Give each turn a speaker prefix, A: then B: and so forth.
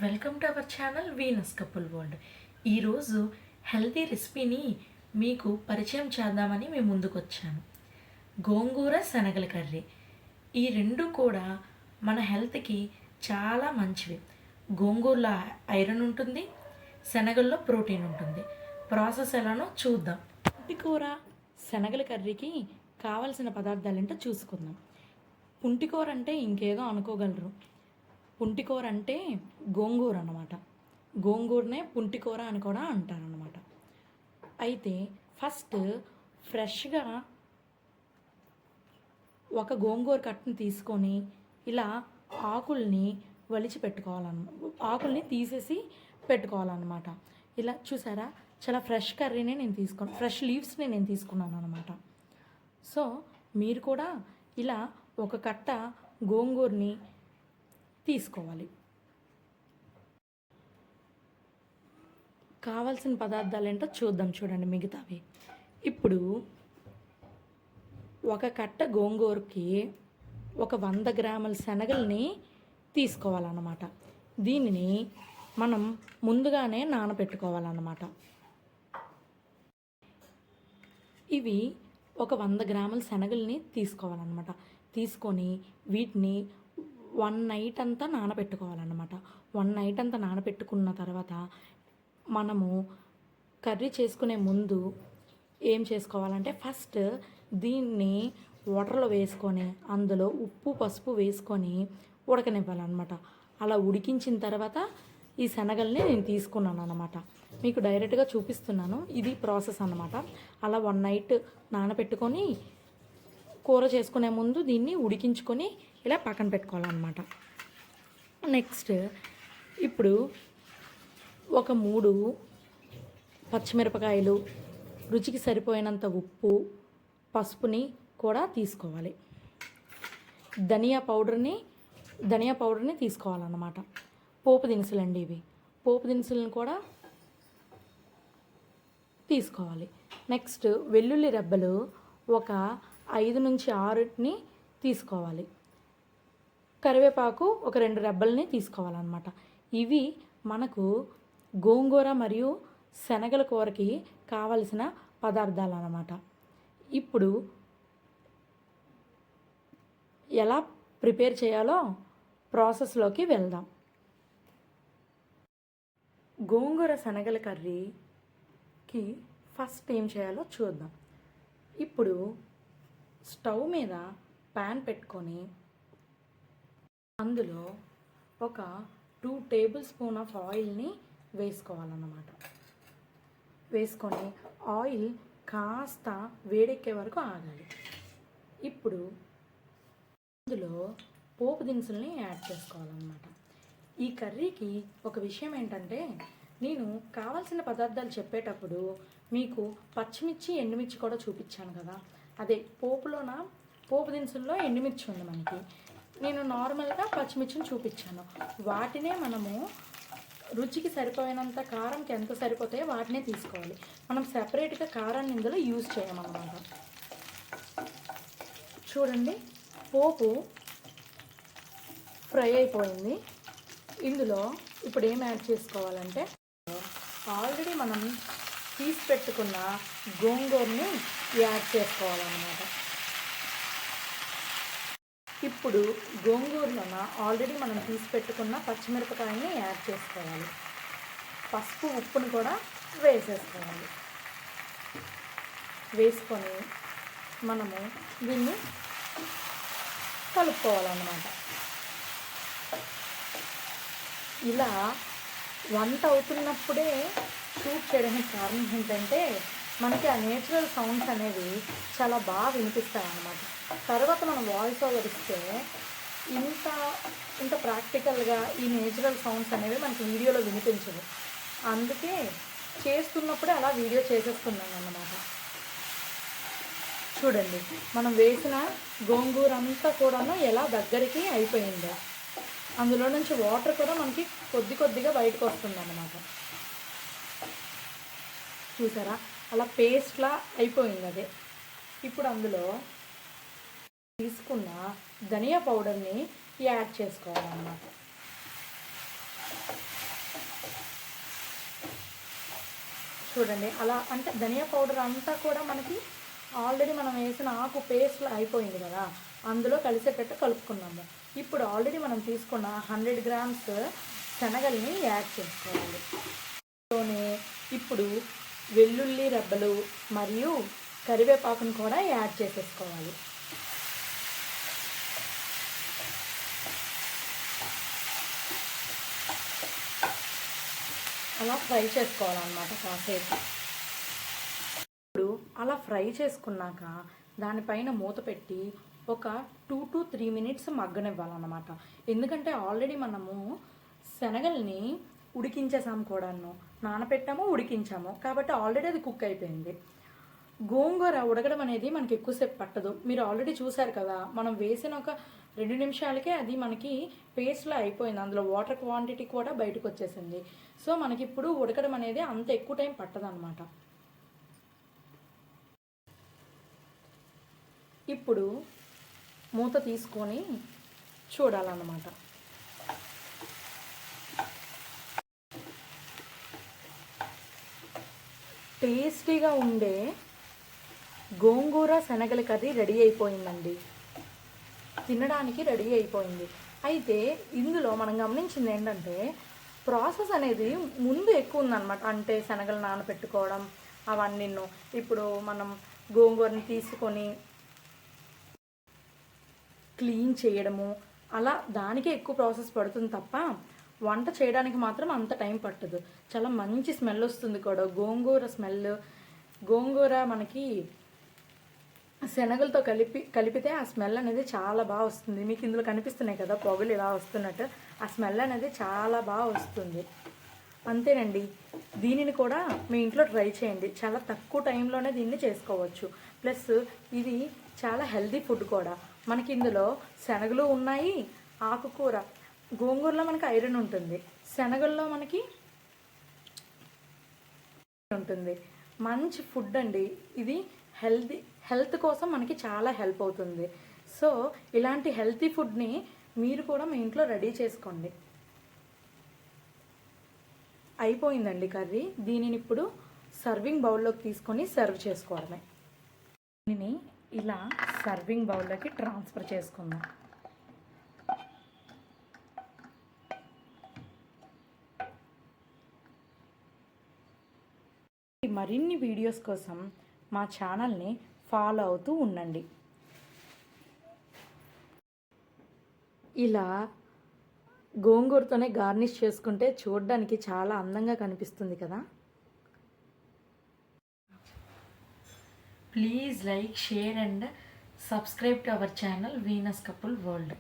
A: Welcome to our channel Venus couple world. ఈరోజు healthy రెసిపీని మీకు పరిచయం చేద్దామని మేము ముందుకు వచ్చాను. గోంగూర శనగల కర్రీ. ఈ రెండు కూడా మన హెల్త్కి చాలా మంచివి. గోంగూరలో ఐరన్ ఉంటుంది, శనగల్లో ప్రోటీన్ ఉంటుంది. ప్రాసెస్ ఎలానో చూద్దాం. పుంటికూర శనగల కర్రీకి కావలసిన పదార్థాలు ఏంటో చూసుకుందాం. పుంటికూర అంటే ఇంకేదో అనుకోగలరు. పుంటికూర అంటే గోంగూర అన్నమాట. గోంగూరనే పుంటికూర అని కూడా అంటారన్నమాట. అయితే ఫస్ట్ ఫ్రెష్గా ఒక గోంగూర కట్టను తీసుకొని ఇలా ఆకుల్ని వలిచి ఆకుల్ని తీసేసి పెట్టుకోవాలన్నమాట. ఇలా చూసారా, చాలా ఫ్రెష్ కర్రీనే ఫ్రెష్ లీవ్స్ని నేను తీసుకున్నాను అనమాట. సో మీరు కూడా ఇలా ఒక కట్ట గోంగూరని తీసుకోవాలి. కావాల్సిన పదార్థాలు ఏంటో చూద్దాం. చూడండి మిగతావి. ఇప్పుడు ఒక కట్ట గోంగూరకి ఒక 100 గ్రాముల శనగల్ని తీసుకోవాలన్నమాట. దీనిని మనం ముందుగానే నానబెట్టుకోవాలన్నమాట. ఇవి ఒక 100 గ్రాముల శనగల్ని తీసుకోవాలన్నమాట. తీసుకొని వీటిని 1 నైట్ అంతా నానబెట్టుకోవాలన్నమాట. 1 నైట్ అంతా నానబెట్టుకున్న తర్వాత మనము కర్రీ చేసుకునే ముందు ఏం చేసుకోవాలంటే ఫస్ట్ దీన్ని వాటర్లో వేసుకొని అందులో ఉప్పు పసుపు వేసుకొని ఉడకనివ్వాలన్నమాట. అలా ఉడికించిన తర్వాత ఈ శనగల్ని నేను తీసుకున్నాను అన్నమాట. మీకు డైరెక్ట్గా చూపిస్తున్నాను. ఇది ప్రాసెస్ అన్నమాట. అలా 1 నైట్ నానబెట్టుకొని కూర చేసుకునే ముందు దీన్ని ఉడికించుకొని ఇలా పక్కన పెట్టుకోవాలన్నమాట. నెక్స్ట్ ఇప్పుడు ఒక 3 పచ్చిమిరపకాయలు, రుచికి సరిపోయినంత ఉప్పు, పసుపుని కూడా తీసుకోవాలి. ధనియా పౌడర్ని తీసుకోవాలన్నమాట. పోపు దినుసులండి ఇవి. పోపు దినుసులను కూడా తీసుకోవాలి. నెక్స్ట్ వెల్లుల్లి రెబ్బలు ఒక 5 నుంచి 6ని తీసుకోవాలి. కరివేపాకు ఒక 2 రెబ్బల్ని తీసుకోవాలన్నమాట. ఇవి మనకు గోంగూర మరియు శనగల కూరకి కావలసిన పదార్థాలు అన్నమాట. ఇప్పుడు ఎలా ప్రిపేర్ చేయాలో ప్రాసెస్లోకి వెళ్దాం. గోంగూర శనగల కర్రీకి ఫస్ట్ ఏం చేయాలో చూద్దాం. ఇప్పుడు స్టవ్ మీద ప్యాన్ పెట్టుకొని అందులో ఒక 2 టేబుల్ స్పూన్ ఆఫ్ ఆయిల్ని వేసుకోవాలన్నమాట. వేసుకొని ఆయిల్ కాస్త వేడెక్కే వరకు ఆగాలి. ఇప్పుడు అందులో పోపు దినుసుల్ని యాడ్ చేసుకోవాలన్నమాట. ఈ కర్రీకి ఒక విషయం ఏంటంటే, నేను కావాల్సిన పదార్థాలు చెప్పేటప్పుడు మీకు పచ్చిమిర్చి ఎండుమిర్చి కూడా చూపించాను కదా. అదే పోపు దినుసుల్లో ఎండుమిర్చి ఉంది మనకి. నేను నార్మల్గా పచ్చిమిర్చిని చూపించాను. వాటినే మనము రుచికి సరిపోయినంత, కారంకి ఎంత సరిపోతాయో వాటినే తీసుకోవాలి. మనం సెపరేట్గా కారాన్ని ఇందులో యూజ్ చేయమన్నమాట. చూడండి, పోపు ఫ్రై అయిపోయింది. ఇందులో ఇప్పుడు ఏం యాడ్ చేసుకోవాలంటే ఆల్రెడీ మనం తీసి పెట్టుకున్న గోంగూరని యాడ్ చేసుకోవాలన్నమాట. ఇప్పుడు గోంగూరలోన ఆల్రెడీ మనం తీసి పెట్టుకున్న పచ్చిమిరపకాయని యాడ్ చేసుకోవాలి. పసుపు ఉప్పుని కూడా వేసేసుకోవాలి. వేసుకొని మనము దీన్ని కలుపుకోవాలన్నమాట. ఇలా వంట అవుతున్నప్పుడే షూట్ చేయడానికి కారణం ఏంటంటే, మనకి ఆ నేచురల్ సౌండ్స్ అనేవి చాలా బాగా వినిపిస్తాయి అన్నమాట. తర్వాత మనం వాయిస్ ఓవర్ ఇస్తే ఇంత ప్రాక్టికల్గా ఈ నేచురల్ సౌండ్స్ అనేవి మనకి వీడియోలో వినిపించవు. అందుకే చేస్తున్నప్పుడే అలా వీడియో చేసేస్తున్నాను అన్నమాట. చూడండి, మనం వేసిన గోంగూర అంతా కూడాను ఎలా దగ్గరికి అయిపోయిందో. అందులో నుంచి వాటర్ కూడా మనకి కొద్దిగా బయటకు వస్తుంది అన్నమాట. చూసారా, అలా పేస్ట్లా అయిపోయింది అదే. ఇప్పుడు అందులో తీసుకున్న ధనియా పౌడర్ని యాడ్ చేసుకోవాలన్నమాట. చూడండి అలా అంటే ధనియా పౌడర్ అంతా కూడా మనకి ఆల్రెడీ మనం వేసిన ఆకు పేస్ట్లో అయిపోయింది కదా, అందులో కలిసేటట్టు కలుపుకున్నాము. ఇప్పుడు ఆల్రెడీ మనం తీసుకున్న 100 గ్రామ్స్ శనగల్ని యాడ్ చేసుకోవాలి. ఇప్పుడు వెల్లుల్లి రెబ్బలు మరియు కరివేపాకును కూడా యాడ్ చేసేసుకోవాలి. అలా ఫ్రై చేసుకోవాలన్నమాట కాసేపు. ఇప్పుడు అలా ఫ్రై చేసుకున్నాక దానిపైన మూత పెట్టి ఒక 2 to 3 minutes మగ్గనివ్వాలన్నమాట. ఎందుకంటే ఆల్రెడీ మనము శనగల్ని ఉడికించేసాము కూడాను, నానపెట్టాము, ఉడికించాము, కాబట్టి ఆల్రెడీ అది కుక్ అయిపోయింది. గోంగూర ఉడకడం అనేది మనకి ఎక్కువసేపు పట్టదు. మీరు ఆల్రెడీ చూసారు కదా, మనం వేసిన ఒక 2 నిమిషాలకే అది మనకి పేస్ట్లో అయిపోయింది. అందులో వాటర్ క్వాంటిటీ కూడా బయటకు వచ్చేసింది. సో మనకి ఇప్పుడు ఉడకడం అనేది అంత ఎక్కువ టైం పట్టదనమాట. ఇప్పుడు మూత తీసుకొని చూడాలన్నమాట. టేస్టీగా ఉండే గోంగూర శనగల కర్రీ రెడీ అయిపోయిందండి. తినడానికి రెడీ అయిపోయింది. అయితే ఇందులో మనం గమనించింది ఏంటంటే ప్రాసెస్ అనేది ముందు ఎక్కువ ఉందన్నమాట. అంటే శనగలు నానబెట్టుకోవడం అవన్నీ. ఇప్పుడు మనం గోంగూరని తీసుకొని క్లీన్ చేయడము అలా దానికే ఎక్కువ ప్రాసెస్ పడుతుంది తప్ప వంట చేయడానికి మాత్రం అంత టైం పట్టదు. చాలా మంచి స్మెల్ వస్తుంది కూడా గోంగూర స్మెల్. గోంగూర మనకి శనగలతో కలిపితే ఆ స్మెల్ అనేది చాలా బాగా వస్తుంది. మీకు ఇందులో కనిపిస్తున్నాయి కదా పొగలు ఇలా వస్తున్నట్టు, ఆ స్మెల్ అనేది చాలా బాగా వస్తుంది. అంతేనండి, దీనిని కూడా మీ ఇంట్లో ట్రై చేయండి. చాలా తక్కువ టైంలోనే దీన్ని చేసుకోవచ్చు. ప్లస్ ఇది చాలా హెల్తీ ఫుడ్ కూడా. మనకి ఇందులో శనగలు ఉన్నాయి, ఆకుకూర, గోంగూరలో మనకి ఐరన్ ఉంటుంది, శనగల్లో మనకి ఉంటుంది. మంచి ఫుడ్ అండి ఇది. హెల్త్ కోసం మనకి చాలా హెల్ప్ అవుతుంది. సో ఇలాంటి హెల్తీ ఫుడ్ని మీరు కూడా మీ ఇంట్లో రెడీ చేసుకోండి. అయిపోయిందండి కర్రీ. దీనిని ఇప్పుడు సర్వింగ్ బౌల్లోకి తీసుకొని సర్వ్ చేసుకోవడమే. దీనిని ఇలా సర్వింగ్ బౌల్లోకి ట్రాన్స్ఫర్ చేసుకుందాం. మరిన్ని వీడియోస్ కోసం మా ఛానల్ని ఫాలో అవుతూ ఉండండి. ఇలా గోంగూరతోనే గార్నిష్ చేసుకుంటే చూడడానికి చాలా అందంగా కనిపిస్తుంది కదా. Please like, share and subscribe to our channel Venus couple world.